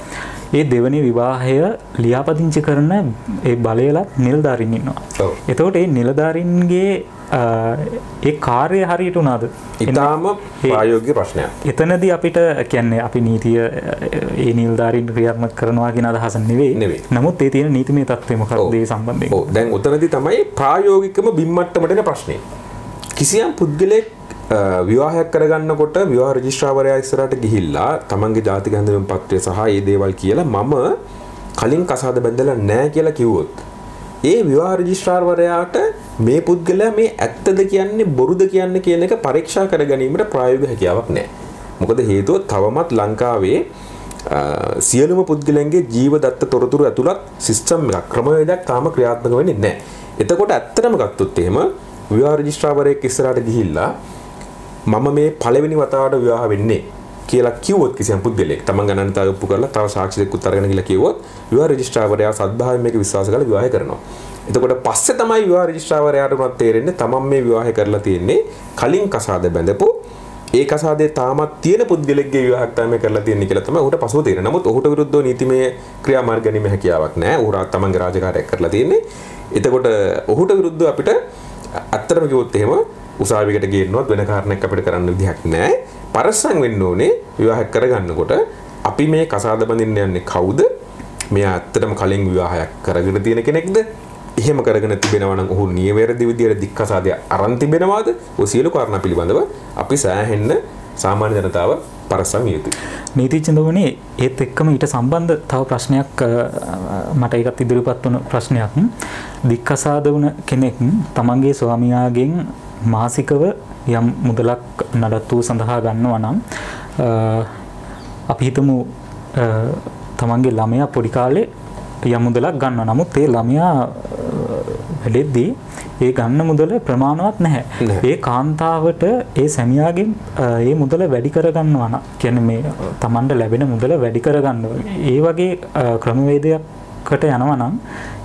ඒ දෙවෙනි විවාහය ලියාපදිංචි කරන ඒ බලයලත් නිලධාරීන් ඉන්නවා. එතකොට ඒ නිලධාරීන්ගේ ඒ කාර්යය හරියට උනාද? ඊටාම ප්‍රායෝගික ප්‍රශ්නයක්. එතනදී අපිට කියන්නේ අපි නීතිය ඒ නිලධාරීන් ක්‍රියාත්මක කරනවා කියන අදහස නෙවෙයි. නමුත් ඒ තියෙන නීතිමය තත්ත්වය මොකක්ද ඒ සම්බන්ධයෙන්? ඔව් දැන් උතනදී තමයි ප්‍රායෝගිකම බිම්මට්ටමට එන ප්‍රශ්නේ. කිසියම් පුද්ගලෙක් විවාහයක් කරගන්නකොට විවාහ රෙජිස්ට්‍රාර්වරයා ඉස්සරහට ගිහිල්ලා තමන්ගේ ජාතික හැඳින්වීම පත්‍රය සහ ඒ දේවල් කියලා මම කලින් කසාද බැඳලා නැහැ කියලා කිව්වොත් ඒ විවාහ රෙජිස්ට්‍රාර්වරයාට මේ පුද්ගලයා මේ ඇත්තද කියන්නේ බොරුද කියන්නේ කියන එක පරීක්ෂා කර ගැනීමට ප්‍රායෝගික හැකියාවක් නැහැ. මොකද හේතුව තවමත් ලංකාවේ සියලුම පුද්ගලයන්ගේ ජීවදත්ත තොරතුරු ඇතුළත් සිස්ටම් එකක් ක්‍රමවේදයක් තාම ක්‍රියාත්මක වෙන්නේ නැහැ. එතකොට ඇත්තටම ගත්තොත් එහෙම විවාහ රෙජිස්ට්‍රාර්වරයෙක් ඉස්සරහට ගිහිල්ලා මම මේ පළවෙනි වතාවට විවාහ වෙන්නේ කියලා කිව්වොත් කිසියම් පුද්ගලයෙක් තමන් ගණන් තාප්පු කරලා තව සාක්ෂි දෙකකුත් අරගෙන ගිහලා කිව්වොත් විවාහ රෙජිස්ට්‍රාර්වරයා සද්ධායෙන් මේක විශ්වාස කරලා විවාහය කරනවා. එතකොට පස්සේ තමයි විවාහ රෙජිස්ට්‍රාර්වරයාට උනත් තේරෙන්නේ තමන් මේ විවාහය කරලා තියෙන්නේ කලින් කසාද බැඳපු ඒ කසාදේ තාමත් තියෙන පුද්ගලෙක්ගේ විවාහයක් තමයි කරලා තියෙන්නේ කියලා තමයි ඔහුට පසුව තේරෙන්නේ. නමුත් ඔහුට විරුද්ධව නීතිමය ක්‍රියාමාර්ග ගැනීමේ හැකියාවක් නැහැ. ඔහු තමන්ගේ රාජකාරියක් කරලා තියෙන්නේ. එතකොට ඔහුට විරුද්ධව අපිට අත්‍තරම කිව්වොත් එහෙම උසාවියකට ගේන්නවත් වෙන කාරණයක් අපිට කරන්න විදිහක් නැහැ. පරස්සම් වෙන්න ඕනේ විවාහයක් කරගන්නකොට අපි මේ කසාද බඳින්න යන්නේ කවුද? මෙයා ඇත්තටම කලින් විවාහයක් කරගෙන තියෙන කෙනෙක්ද? එහෙම කරගෙන තිබෙනවා නම් ඔහු නියවැරදි විදියට දික්කසාදය අරන් තිබෙනවාද? ඔය සියලු කාරණා පිළිබඳව අපි සෑහෙන්න සාමාන්‍ය ජනතාව පරස්සම් විය යුතුයි. නීතිඥවරුනි ඒත් එක්කම ඊට සම්බන්ධ තව ප්‍රශ්නයක් මට ඒකත් ඉදිරිපත් වුණ ප්‍රශ්නයක්. දික්කසාද වුණ කෙනෙක් තමන්ගේ ස්වාමියාගෙන් මාසිකව යම් මුදලක් නඩත්තු සඳහා ගන්නවා නම් අපි හිතමු තමන්ගේ ළමයා පොඩි කාලේ යම් මුදලක් ගන්නවා. නමුත් ඒ ළමයා වැඩෙද්දී ඒ ගන්න මුදල ප්‍රමාණවත් නැහැ. ඒ කාන්තාවට ඒ සැමියාගෙන් ඒ මුදල වැඩි කරගන්නවා නම් කියන්නේ මේ Tamanට ලැබෙන මුදල වැඩි කරගන්නවා. ඒ වගේ ක්‍රමවේදයකට යනවා නම්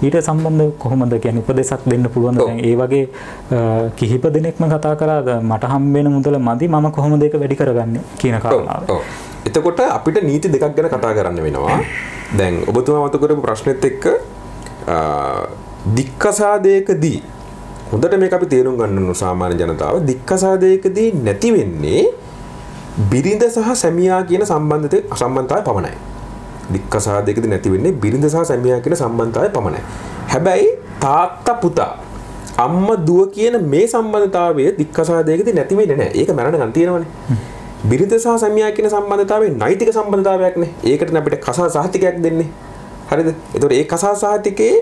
ඊට සම්බන්ධ කොහොමද කියන්නේ උපදේශක් දෙන්න පුළුවන්ද? දැන් ඒ වගේ කිහිප දෙනෙක්ම කතා කරා මට හම්බෙන මුදල මදි මම කොහොමද ඒක වැඩි කරගන්නේ කියන කාරණාව. එතකොට අපිට නීති දෙකක් ගැන කතා කරන්න වෙනවා. දැන් ඔබතුමා මත කරපු ප්‍රශ්නෙත් එක්ක දික්කසාදයකදී හොඳට මේක අපි තේරුම් ගන්න ඕන සාමාන්‍ය ජනතාව දික්කසාදයකදී නැති වෙන්නේ බිරිඳ සහ සැමියා කියන සම්බන්ධතාවය පමණයි. දික්කසාදයකදී නැති වෙන්නේ බිරිඳ සහ සැමියා කියන සම්බන්ධතාවය පමණයි. හැබැයි තාත්තා පුතා අම්මා දුව කියන මේ සම්බන්ධතාවය දික්කසාදයකදී නැති වෙන්නේ නැහැ. ඒක මරණකම් තියෙනවනේ. බිරිඳ සහ සැමියා කියන සම්බන්ධතාවයේ නෛතික සම්බන්ධතාවයක් නේ. ඒකටනේ අපිට කසා සහතිකයක් දෙන්නේ. හරිද? ඒතකොට ඒ කසා සහතිකේ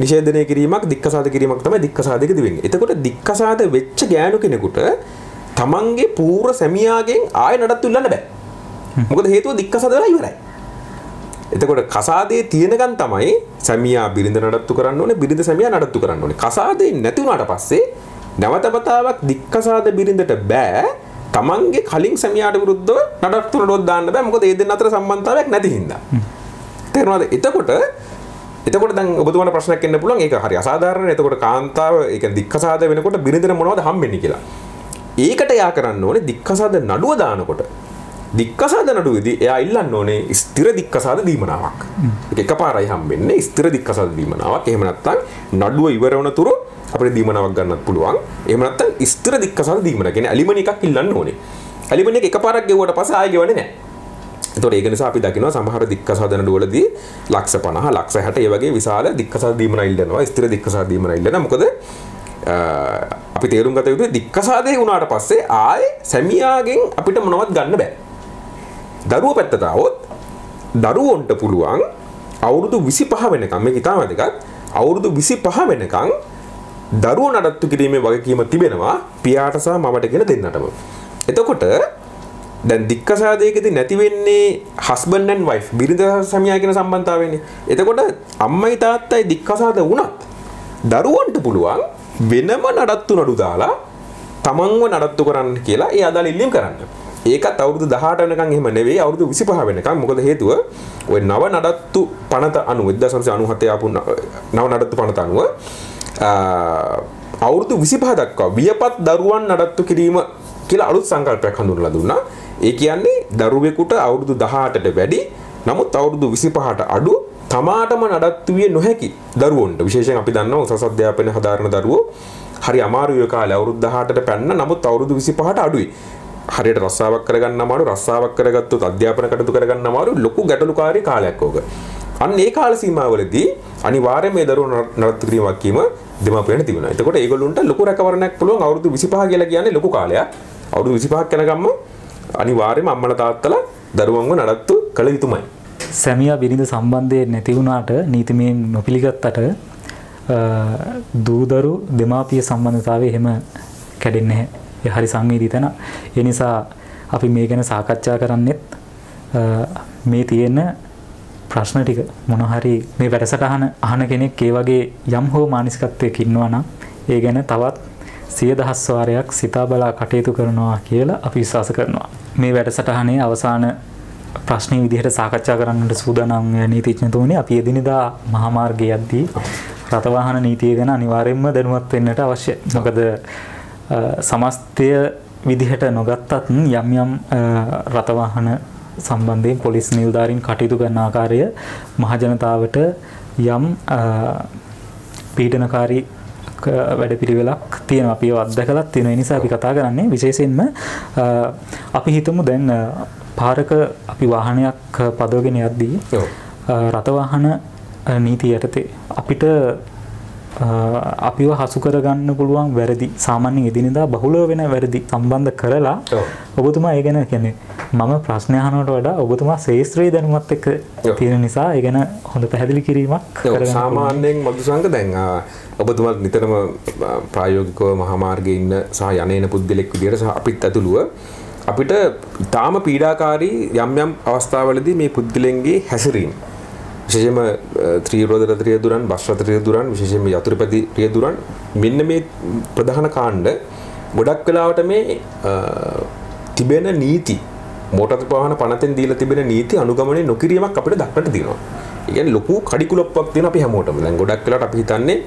නිෂේධනය කිරීමක් දික්කසාද කිරීමක් තමයි දික්කසාදයකදී වෙන්නේ. එතකොට දික්කසාද වෙච්ච ගෑනු කෙනෙකුට තමන්ගේ පූර්ව සැමියාගෙන් ආයෙ නඩත්තු ඉල්ලන්න බෑ. මොකද හේතුව දික්කසාද වෙලා ඉවරයි. එතකොට කසාදේ තියෙනකන් තමයි සැමියා බිරිඳ නඩත්තු කරන්න ඕනේ, බිරිඳ සැමියා නඩත්තු කරන්න ඕනේ. කසාදේ නැති වුණාට පස්සේ නැවත වතාවක් දික්කසාද බිරිඳට බෑ. තමන්ගේ කලින් සැමියාට විරුද්ධව නඩත්තු නඩුවක් දාන්න බෑ. මොකද ඒ දෙන්න අතර සම්බන්ධතාවයක් නැති හින්දා. තේරුණාද? එතකොට දැන් ඔබතුමාට ප්‍රශ්නයක් එන්න පුළුවන්. ඒක හරි අසාධාරණයි. එතකොට කාන්තාව ඒක දික්කසාද වෙනකොට බිරිඳට මොනවද හම්බෙන්නේ කියලා. ඒකට යා කරන්න ඕනේ දික්කසාද නඩුව දානකොට. දික්කසාද නඩුවේදී එයා ඉල්ලන්න ඕනේ ස්ථිර දික්කසාද දීමනාවක්. ඒක එකපාරයි හම්බෙන්නේ ස්ථිර දික්කසාද දීමනාවක්. එහෙම නැත්නම් නඩුව ඉවර වුණ තුරු අපිට දීමනාවක් ගන්නත් පුළුවන්. එහෙම නැත්නම් ස්ථිර දික්කසාද දීමන. කියන්නේ ඇලිමනි එකක් ඉල්ලන්න ඕනේ. ඇලිමනි එක එකපාරක් ගෙවුවට පස්සේ ආයෙ ගෙවන්නේ නැහැ. ඒතකොට ඒක නිසා අපි දකිනවා සමහර දික්කසාද නඩුවලදී ලක්ෂ 50 ලක්ෂ 60 ඒ වගේ විශාල දික්කසාද දීමන ඉල්ලනවා. ස්ථිර දික්කසාද දීමන ඉල්ලනවා. මොකද අපි තේරුම් ගත යුතුයි දික්කසාදේ වුණාට පස්සේ ආයේ සැමියාගෙන් අපිට මොනවත් ගන්න බෑ. දරුවෝ පැත්තට આવොත් දරුවොන්ට පුළුවන් අවුරුදු 25 වෙනකම් මේක ඉතාම වැදගත්. අවුරුදු 25 වෙනකම් දරුවෝ නඩත්තු කිරීමේ වගකීම තිබෙනවා පියාට සහ මවට කියන දෙන්නටම. එතකොට දැන් දික්කසාදයකදී නැති වෙන්නේ husband and wife බිරිඳ සහ සැමියා කියන සම්බන්ධතාවයනේ. එතකොට අම්මයි තාත්තයි දික්කසාද වුණත් දරුවන්ට පුළුවන් වෙනම නඩත්තු නඩු දාලා තමන්ව නඩත්තු කරන්න කියලා ඒ අදාළ ඉල්ලීම් කරන්න. ඒකත් අවුරුදු 18 වෙනකන් එහෙම නෙවෙයි අවුරුදු 25 වෙනකන්. මොකද හේතුව ඔය නව නඩත්තු පනත අනුව 1997 ආපු නව නඩත්තු පනත අනුව අවුරුදු 25 දක්වා වියපත් දරුවන් නඩත්තු කිරීම කියලා අලුත් සංකල්පයක් හඳුන්වලා දුන්නා. ඒ කියන්නේ දරුවෙකුට අවුරුදු 18ට වැඩි නමුත් අවුරුදු 25ට අඩු තමාටම නඩත්තු විය නොහැකි දරුවන්ට. විශේෂයෙන් අපි දන්නවා උසස් අධ්‍යාපනය හදාරන දරුවෝ හරි අමාරුයි කාලේ අවුරුදු 18ට පැන්න නමුත් අවුරුදු 25ට අඩුයි. හරියට රස්සාවක් කරගන්න අමාරු, රස්සාවක් කරගත්තොත් අධ්‍යාපන කටයුතු කරගන්න අමාරු, ලොකු ගැටලුකාරී කාලයක් ඕක. අන්න ඒ කාල සීමාවලදී අනිවාර්යයෙන් මේ දරුවෝ නඩත්තු කිරීමක් කීම දෙමාපියන්ට තිබුණා. එතකොට ඒගොල්ලොන්ට ලොකු රැකවරණයක් පුළුවන් අවුරුදු 25 කියලා කියන්නේ ලොකු කාලයක්. අවුරුදු 25ක් යනකම්ම අනිවාර්යයෙන්ම අම්මලා තාත්තලා දරුවන්ව නඩත්තු කළ යුතුමයි. සැමියා බිරිඳ සම්බන්ධය නැති වුණාට නීතිමයෙන් නොපිළිගත්තට දූදරු දෙමාපිය සම්බන්ධතාවය එහෙම කැඩෙන්නේ නැහැ. ඒ හරි සංවේදී තැන. ඒ නිසා අපි මේ ගැන සාකච්ඡා කරන්නෙත් මේ තියෙන ප්‍රශ්න ටික මොන හරි මේ වැඩසටහන අහන කෙනෙක් ඒ වගේ යම් හෝ මානසිකත්වයක ඉන්නවා නම් ඒ ගැන තවත් 100,000 වාරයක් සිතා බලා කටයුතු කරනවා කියලා අපි විශ්වාස කරනවා. මේ වැඩසටහනේ අවසාන ප්‍රශ්නේ විදිහට සාකච්ඡා කරන්නට සූදානම් නීතිඥතුමනි, අපි එදිනෙදා මහා මාර්ගයේ යද්දී රථ වාහන නීතිය ගැන අනිවාර්යයෙන්ම දැනුවත් වෙන්නට අවශ්‍යයි. මොකද සමස්තය විදිහට නොගත්තත් යම් යම් රථ වාහන සම්බන්ධයෙන් පොලිස් නිලධාරීන් කටයුතු කරන ආකාරය මහ ජනතාවට යම් පීඩනකාරී වැඩපිළිවෙලක් තියෙනවා. අපි ඒව අත්දැකලත් තියෙන නිසා අපි කතා කරන්නේ විශේෂයෙන්ම අපි හිතමු දැන් පාරක අපි වාහනයක් පදවගෙන යද්දී රථ වාහන නීතිය යටතේ අපිට අපිව හසු කරගන්න පුළුවන් වැරදි සාමාන්‍යයෙන් එදිනෙදා බහුලව වෙන වැරදි සම්බන්ධ කරලා ඔබතුමා ඒ ගැන කියන්නේ මම ප්‍රශ්න අහනවට වඩා ඔබතුමා ශාස්ත්‍රීය දැනුමත් එක්ක තියෙන නිසා ඒ ගැන හොඳ පැහැදිලි කිරීමක් කරගන්න සාමාන්‍යයෙන් මදුසංග දැන් ඔබතුමා නිතරම ප්‍රායෝගිකව මහා මාර්ගයේ ඉන්න සහ යන්නේන පුද්ගලෙක් විදියට සහ අපිත් ඇතුළුව අපිට තාම පීඩාකාරී යම් යම් අවස්ථාවලදී මේ පුද්ගලයන්ගේ හැසිරීම විශේෂයෙන්ම ත්‍රිරෝද රථ රියදුරන්, බස් රථ රියදුරන්, විශේෂයෙන්ම යතුරුපැදි රියදුරන් මෙන්න මේ ප්‍රධාන කාණ්ඩ ගොඩක් වෙලාවට මේ තිබෙන නීති මෝටර් වාහන පනතෙන් දීලා තිබෙන නීති අනුගමනය නොකිරීමක් අපිට දක්නට තියෙනවා. ඒ කියන්නේ ලොකු කඩිකුලප්පක් තියෙනවා අපි හැමෝටම. දැන් ගොඩක් වෙලාවට අපි හිතන්නේ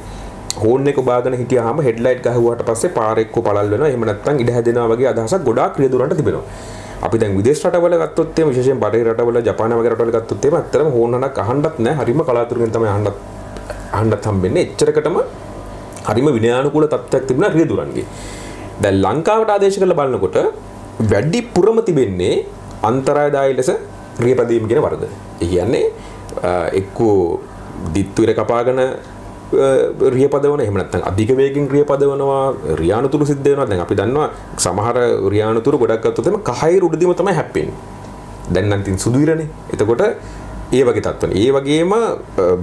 හෝන් එක බාගෙන හිටියාම හෙඩ්ලයිට් ගහුවාට පස්සේ පාර එක්ක පළල් වෙනවා. එහෙම නැත්නම් ඉඩ හැදෙනවා වගේ අදහසක් ගොඩාක් රියදුරන්ට තිබෙනවා. අපි දැන් විදේශ රටවල ගත්තොත් එහෙම විශේෂයෙන් බටහිර රටවල ජපාන වගේ රටවල ගත්තොත් එහෙම ඇත්තටම හෝන් හනක් අහන්නත් නැහැ. හරිම කලාතුරකින් තමයි අහන්නත් හම්බෙන්නේ. එච්චරකටම හරිම විනයානුකූල තත්ත්වයක් තිබුණා රියදුරන්ගේ. දැන් ලංකාවට ආදේශ කරලා බලනකොට වැඩිපුරම තිබෙන්නේ අන්තරායදායී ලෙස රියපදීම කියන වරද. ඒ කියන්නේ එක්කෝ දිත්තුර කපාගෙන රියපදවන, එහෙම නැත්නම් අධික වේගෙන් රියපදවනවා, රියානුතුරු සිද්ධ වෙනවා. දැන් අපි දන්නවා සමහර රියානුතුරු ගොඩක් ගත්තොත් එම කහයි රුඩදීම තමයි හැප්පෙන්නේ. දැන් නම් තින් සුදු ඉරනේ. එතකොට ඒ වගේ තත්ත්වනේ. ඒ වගේම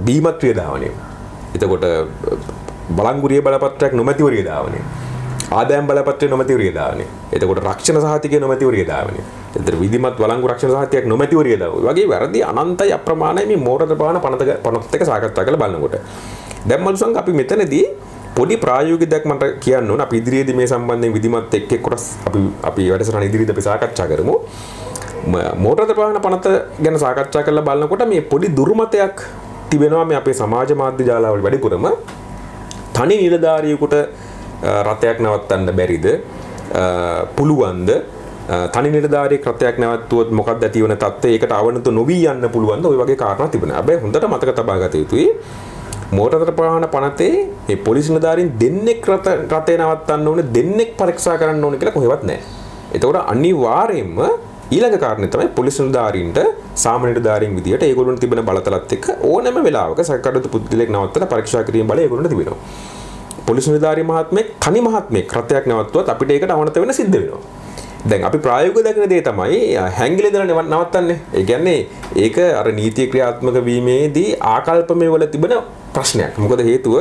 බීමත් රියදාවනේ. එතකොට බලංගු රිය බලපත්‍රයක් නොමැතිව රියදාවනේ. ආදායම් බලපත්‍රය නොමැතිව රියදාවනේ. එතකොට රක්ෂණ සහතිකය නොමැතිව රියදාවනේ. එතකොට විධිමත් බලංගු රක්ෂණ සහතිකයක් නොමැතිව රියදාව. වගේ වැරදි අනන්තයි අප්‍රමාණයි මේ මෝටර් වාහන පනතත් එක්ක සාකච්ඡා කරලා බලනකොට. දැන් මල්සංග අපි මෙතනදී පොඩි ප්‍රායෝගික දෙයක් මට කියන්න ඕන. අපි ඉදිරියේදී මේ සම්බන්ධයෙන් විධිමත් එක් කොටස් අපි වැඩසටහන ඉදිරියේදී අපි සාකච්ඡා කරමු. මෝටර් වාහන පනත ගැන සාකච්ඡා කරලා බලනකොට මේ පොඩි දුර්මතයක් තිබෙනවා මේ අපේ සමාජ මාධ්‍ය ජාලවල වැඩිපුරම. තනි නිලධාරියෙකුට රථයක් නවත්තන්න බැරිද? පුළුවන්ද? තනි නිලධාරියෙක් රථයක් නැවතුවොත් මොකක්ද ඇති වෙන තත්ත්වය? ඒකට අවනත නොවී යන්න පුළුවන්ද? ওই වගේ කාරණා තිබුණා. හැබැයි හොඳට මතක තබා ගත යුතුයි. මෝටර් වාහන පනතේ මේ පොලිස් නිලධාරීන් දෙන්නෙක් රථය නවත්තන්න ඕනේ, දෙන්නෙක් පරීක්ෂා කරන්න ඕනේ කියලා කොහෙවත් නැහැ. ඒතකොට අනිවාර්යයෙන්ම ඊළඟ කාරණේ තමයි පොලිස් නිලධාරීන්ට සාමාන්‍ය නිලධාරීන් විදියට ඒගොල්ලොන්ට තිබෙන බලතලත් එක්ක ඕනෑම වෙලාවක සැකකටයුතු පුද්ගලයෙක් නවත්තලා පරීක්ෂා කිරීම බලය ඒගොල්ලොන්ට තිබෙනවා. පොලිස් නිලධාරී මහත්මයෙක් තනි මහත්මයෙක් රථයක් නවත්තුවත් අපිට ඒකට අවනත වෙන්න සිද්ධ වෙනවා. දැන් අපි ප්‍රායෝගිකව දකින දේ තමයි හැංගිලි දාලා නවත්තන්නේ. ඒ කියන්නේ ඒක අර නීතිය ක්‍රියාත්මක වීමේදී ආකල්පමය වල තිබෙන ප්‍රශ්නයක්. මොකද හේතුව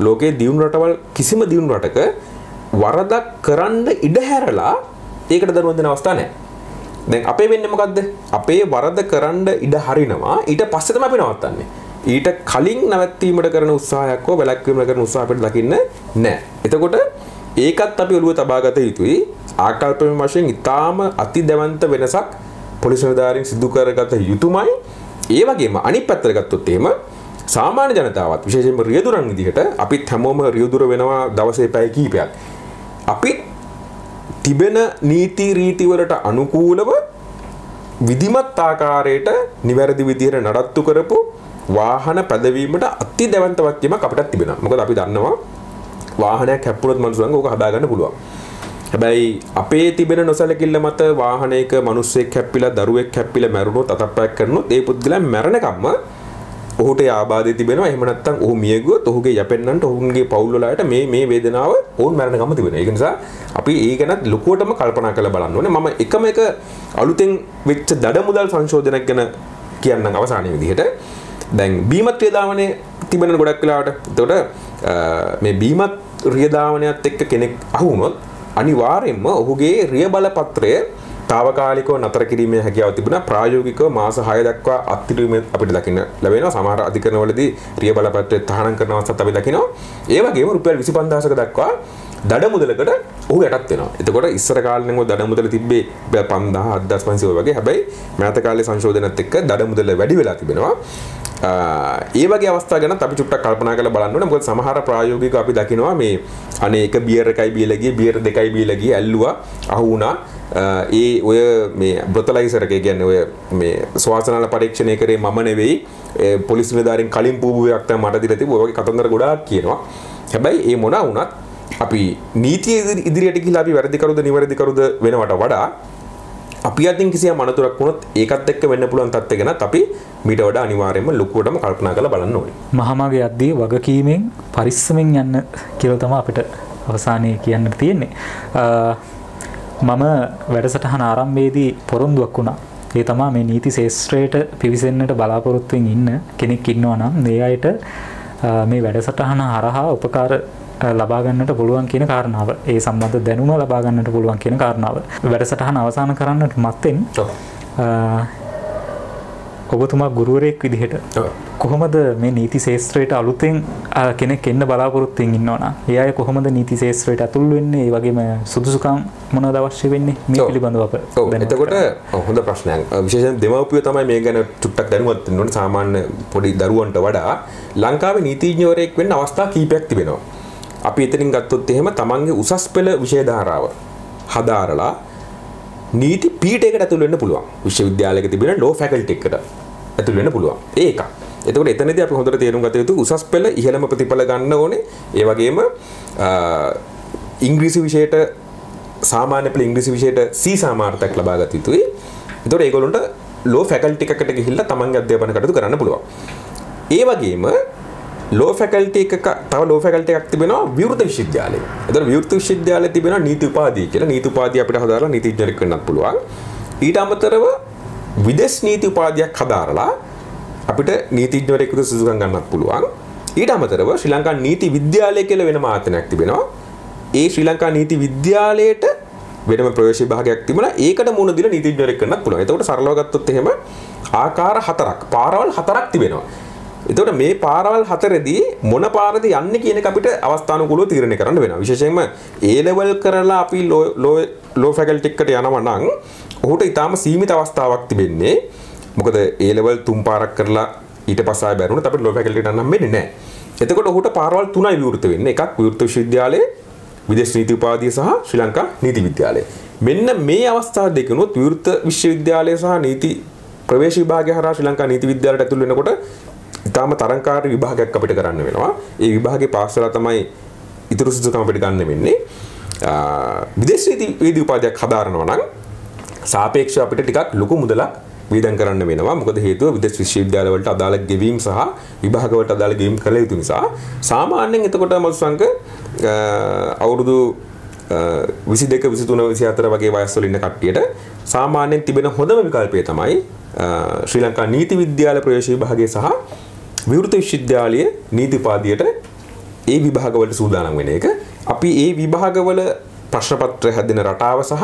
ලෝකයේ දියුණු රටවල් කිසිම දියුණු රටක වරදක් කරන්න ඉඩ හැරලා ඒකට දරුවන් දෙන අවස්ථා නැහැ. දැන් අපේ වෙන්නේ මොකද්ද? අපේ වරද කරන්න ඉඩ හරිනවා, ඊට පස්සේ තමයි අපි නවත්තන්නේ. ඊට කලින් නැවැත්වීමට කරන උත්සාහයක් හෝ වැළැක්වීමට කරන උත්සාහ අපිට දකින්න නැහැ. එතකොට ඒකත් අපි ඔළුව තබා ගත යුතුයි. ආකල්පමය වශයෙන් ඊටාම අතිදැවන්ත වෙනසක් පොලිස් නිලධාරීන් සිදු කරගත යුතුමයි. ඒ වගේම අනිත් පැත්තට ගත්තොත් එහෙම සාමාන්‍ය ජනතාවත් විශේෂයෙන්ම රියදුරන් විදිහට අපිත් හැමෝම රියදුර වෙනවා දවසේ පැය කිහිපයක්. අපි තිබෙන නීති රීති වලට අනුකූලව විධිමත් ආකාරයට නිවැරදි විදිහට නඩත්තු කරපු වාහන පැදවීමට අතිදැවන්ත වක්කීමක් අපිට තිබෙනවා. මොකද අපි දන්නවා වාහනයක් හැප්පුණොත් මනුස්සයන්ව ඕක හදාගන්න පුළුවන්. හැබැයි අපේ තිබෙන නොසලකිල්ල මත වාහනයක මිනිස්සෙක් හැප්පිලා දරුවෙක් හැප්පිලා මැරුණොත් අතප්පයක් කරනොත් ඒ පුද්ගලයා මැරෙනකම්ම ඔහුට ආබාධය තිබෙනවා. එහෙම නැත්නම් ඔහු මිය ගියොත් ඔහුගේ යැපෙන්නන්ට ඔවුන්ගේ පවුල් වලට මේ වේදනාව ඔවුන් මැරෙනකම්ම තිබෙනවා. ඒක නිසා අපි ඒ ගැනත් ලොකුවටම කල්පනා කරලා බලන්න ඕනේ. මම එකම එක අලුතෙන් වෙච්ච දඩමුදල් සංශෝධනයක් ගැන කියන්නම් අවසානයේ විදිහට. දැන් බීමත් රියදාවනේ තිබෙන ගොඩක් වෙලාවට. එතකොට මේ බීමත් රියදාවනයත් එක්ක කෙනෙක් අහුනොත් අනිවාර්යයෙන්ම ඔහුගේ රිය බලපත්‍රය තාවකාලිකව නතර කිරීමේ හැකියාව තිබුණා. ප්‍රායෝගිකව මාස 6 දක්වා අත්හිටුවීම අපිට දකින්න ලැබෙනවා. සමහර අධිකරණවලදී රිය බලපත්‍රය තහනම් කරන අවස්ථාත් අපි දකිනවා. ඒ වගේම රුපියල් 25000ක දක්වා දඩමුදලකට ඔහු යටත් වෙනවා. එතකොට ඉස්සර කාලේ නම් දඩමුදල තිබ්බේ 5000 7500 වගේ. හැබැයි මෑත කාලේ සංශෝධනත් එක්ක දඩමුදල වැඩි වෙලා තිබෙනවා. ඒ වගේ අවස්ථා ගැන අපි චුට්ටක් කල්පනා කරලා බලන්න ඕනේ. මොකද සමහර ප්‍රායෝගිකව අපි දකිනවා මේ අනේ එක බියර් එකයි බීලා ගියේ, බියර් දෙකයි බීලා ගියේ, ඇල්ලුවා, අහු වුණා. ඒ ඔය මේ බ්‍රොතලයිසර් එක කියන්නේ ඔය මේ ස්වාසනාල පරීක්ෂණය කරේ මම නෙවෙයි, පොලිස් නිලධාරීන් කලින් පූබුවක් තමයි මට දීලා තිබ්බ. ඔය වගේ කතන්දර ගොඩාක් කියනවා. හැබැයි ඒ මොනවා වුණත් අපි නීතිය ඉදිරියට ගිහිලා අපි වැරදි කරුද නිවැරදි කරුද වෙනවට වඩා අපි අතින් කිසියම් අනතුරක් වුණොත් ඒකත් එක්ක වෙන්න පුළුවන් තත්ත්වය ගැනත් අපි මීට වඩා අනිවාර්යයෙන්ම ලොකුවටම කල්පනා කරලා බලන්න ඕනේ. මහාමාගේ අද්දී වගකීමෙන් පරිස්සමෙන් යන්න කියලා තමයි අපිට අවසානයේ කියන්න තියෙන්නේ. මම වැඩසටහන ආරම්භයේදී පොරොන්දුවක් වුණා. ඒ තමයි මේ නීති ශාස්ත්‍රයට පිවිසෙන්නට බලාපොරොත්තුෙන් ඉන්න කෙනෙක් ඉන්නවා නම් මේ අයට මේ වැඩසටහන හරහා උපකාර ලබා ගන්නට පුළුවන් කියන කාරණාව. ඒ සම්බන්ධ දැනුම ලබා ගන්නට පුළුවන් කියන කාරණාව. වැඩසටහන අවසන් කරන්නට මත්තෙන් ඔබතුමා ගුරුවරයෙක් විදිහට කොහොමද මේ නීති ශාස්ත්‍රයට අලුතෙන් කෙනෙක් එන්න බලාපොරොත්තු වෙමින් ඉන්නවනම් ඒ අය කොහොමද නීති ශාස්ත්‍රයට ඇතුල් වෙන්නේ? ඒ වගේම සුදුසුකම් මොනවද අවශ්‍ය වෙන්නේ මේ පිළිබඳව අප එතකොට හොඳ ප්‍රශ්නයක්. විශේෂයෙන් දෙමව්පියෝ තමයි මේ ගැන චුට්ටක් දැනුවත් වෙන්න ඕනේ. සාමාන්‍ය පොඩි දරුවන්ට වඩා ලංකාවේ නීතිඥවරයෙක් වෙන්න අවස්ථා කීපයක් තිබෙනවා. අපි එතනින් ගත්තොත් එහෙම තමන්ගේ උසස් පෙළ විෂය ධාරාව හදාරලා නීති පීඨයකට ඇතුල් වෙන්න පුළුවන්. විශ්වවිද්‍යාලයක තිබෙන ලෝ ෆැකල්ටි එකට ඇතුල් වෙන්න පුළුවන්. ඒක. එතකොට එතනදී අපි හොඳට තේරුම් ගත යුතු උසස් පෙළ ඉහළම ප්‍රතිඵල ගන්න ඕනේ. ඒ වගේම ඉංග්‍රීසි විෂයට සාමාන්‍ය පෙළ ඉංග්‍රීසි විෂයට C සාමාර්ථයක් ලබා ගත යුතුයි. එතකොට ඒගොල්ලන්ට ලෝ ෆැකල්ටි එකකට ගිහිල්ලා තමන්ගේ අධ්‍යාපන කටයුතු කරන්න පුළුවන්. ඒ වගේම ලෝ ෆැකල්ටි එකක තව ලෝ ෆැකල්ටි එකක් තිබෙනවා විවෘත විශ්වවිද්‍යාලය. එතකොට විවෘත විශ්වවිද්‍යාලයේ තිබෙනවා නීති උපාධිය කියලා. නීති උපාධිය අපිට හදාරලා නීතිඥයෙක් වෙන්නත් පුළුවන්. ඊට අමතරව විදේශ නීති උපාධියක් හදාරලා අපිට නීතිඥයෙක් විදිහට සුදුසුකම් ගන්නත් පුළුවන්. ඊට අමතරව ශ්‍රී ලංකා නීති විද්‍යාලය කියලා වෙනම ආයතනයක් තිබෙනවා. ඒ ශ්‍රී ලංකා නීති විද්‍යාලයට වෙනම ප්‍රවේශ විභාගයක් තිබුණා. ඒකට මුණ දීලා නීතිඥයෙක් වෙන්නත් පුළුවන්. එතකොට සරලව ගත්තොත් එහෙම ආකාර 4ක්, පාරවල් 4ක් තිබෙනවා. එතකොට මේ පාරවල් 4දී මොන පාරද යන්නේ කියන එක අපිට අවස්ථානුකූලව තීරණය කරන්න වෙනවා. විශේෂයෙන්ම A level කරලා අපි ලෝ ෆැකල්ටි එකට යනවා නම් ඔහුට ඊටාම සීමිත අවස්ථාවක් තිබෙන්නේ. මොකද A level 3 පාරක් කරලා ඊට පස්සේ ආය බැරුණොත් අපිට ලෝ ෆැකල්ටි එකට යන්න වෙන්නේ නැහැ. එතකොට ඔහුට පාරවල් 3යි විවෘත වෙන්නේ. එකක් විවෘත විශ්වවිද්‍යාලයේ විදේශ නීති උපාධිය සහ ශ්‍රී ලංකා නීති විද්‍යාලය. මෙන්න මේ අවස්ථා දෙකනොත් විවෘත විශ්වවිද්‍යාලය සහ නීති ප්‍රවේශ විභාගය හරහා ශ්‍රී ලංකා නීති විද්‍යාලයට ඇතුල් වෙනකොට ඉතාම තරංකාරී විභාගයක් අපිට කරන්න වෙනවා. ඒ විභාගේ පාස් වෙලා තමයි ඉතුරු සුදුසුකම් අපිට ගන්න වෙන්නේ. විදේශ නීති උපාධියක් හදාරනවා නම් සාපේක්ෂව අපිට ටිකක් ලොකු මුදලක් වේදම් කරන්න වෙනවා. මොකද හේතුව විදේශ විශ්වවිද්‍යාල වලට අදාළ ගෙවීම් සහ විභාග වලට අදාළ ගෙවීම් කළ යුතු නිසා සාමාන්‍යයෙන් එතකොට මල්සංක අවුරුදු 22 23 24 වගේ වයස් වල ඉන්න කට්ටියට සාමාන්‍යයෙන් තිබෙන හොඳම විකල්පය තමයි ශ්‍රී ලංකා නීති විද්‍යාල ප්‍රවේශ විභාගය සහ විවෘත විශ්වවිද්‍යාලයේ නීති උපාධියට ඒ විභාගවලට සූදානම් වෙන එක. අපි ඒ විභාගවල ප්‍රශ්න පත්‍ර හැදෙන රටාව සහ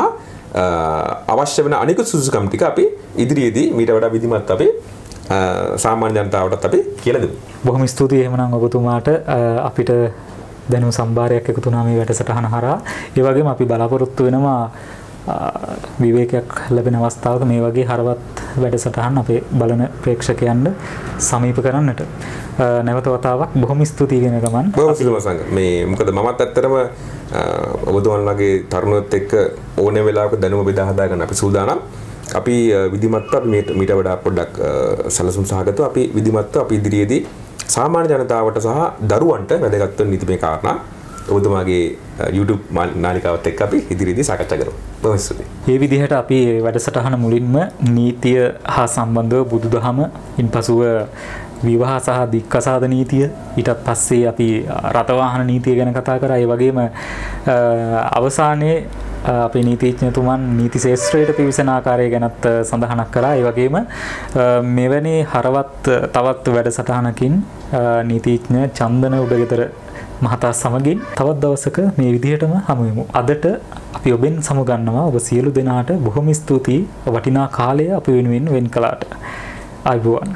අවශ්‍ය වෙන අනිකුත් සුදුසුකම් ටික අපි ඉදිරියේදී මීට වඩා විධිමත් අපි සාමාන්‍ය ජනතාවටත් අපි කියලා දෙමු. බොහොම ස්තුතියි එහෙමනම් ඔබතුමාට අපිට දැනුම් සම්භාරයක් එකතු වුණා මේ වැඩසටහන හරහා. ඒ වගේම අපි බලාපොරොත්තු වෙනවා විවේකයක් ලැබෙන අවස්ථාවක මේ වගේ හරවත් වැඩසටහන් අපේ බලන ප්‍රේක්ෂකයන්ට සමීප කරන්නට. නැවත වතාවක් බොහොම ස්තුතියි වෙන ගමන්. බොහොම ස්තුතියි සංග. මේ මොකද මමත් ඇත්තටම ඔබතුමන්ලගේ තරුණයොත් එක්ක ඕනේ වෙලාවක දැනුම බෙදා හදා ගන්න අපි සූදානම්. අපි විධිමත්ව අපි මීට වඩා පොඩ්ඩක් සැලසුම් සහගතව අපි විධිමත්ව අපි ඉදිරියේදී සාමාන්‍ය ජනතාවට සහ දරුවන්ට වැදගත් වෙන නීතිමය කාරණා ඔබතුමාගේ YouTube නාලිකාවත් එක්ක අපි ඉදිරියේදී සාකච්ඡා කරමු. බොහොම ස්තුතියි. මේ විදිහට අපි වැඩසටහන මුලින්ම නීතිය හා සම්බන්ධව බුදුදහම, ඉන්පසුව විවාහ සහ දික්කසාද නීතිය, ඊටත් පස්සේ අපි රථවාහන නීතිය ගැන කතා කරා. ඒ වගේම අවසානයේ අපේ නීතිඥතුමන් නීති ශාස්ත්‍රයට පිවිසෙන ආකාරය ගැනත් සඳහනක් කරා. ඒ වගේම මෙවැනි හරවත් තවත් වැඩසටහනකින් නීතිඥ චන්දන උඩගෙදර මහතා සමගින් තවත් දවසක මේ විදිහටම හමු වෙමු. අදට අපි ඔබෙන් සමුගන්නවා. ඔබ සියලු දෙනාට බොහොම ස්තුතියි වටිනා කාලය අපි වෙනුවෙන් වෙන් කළාට. ආයුබෝවන්.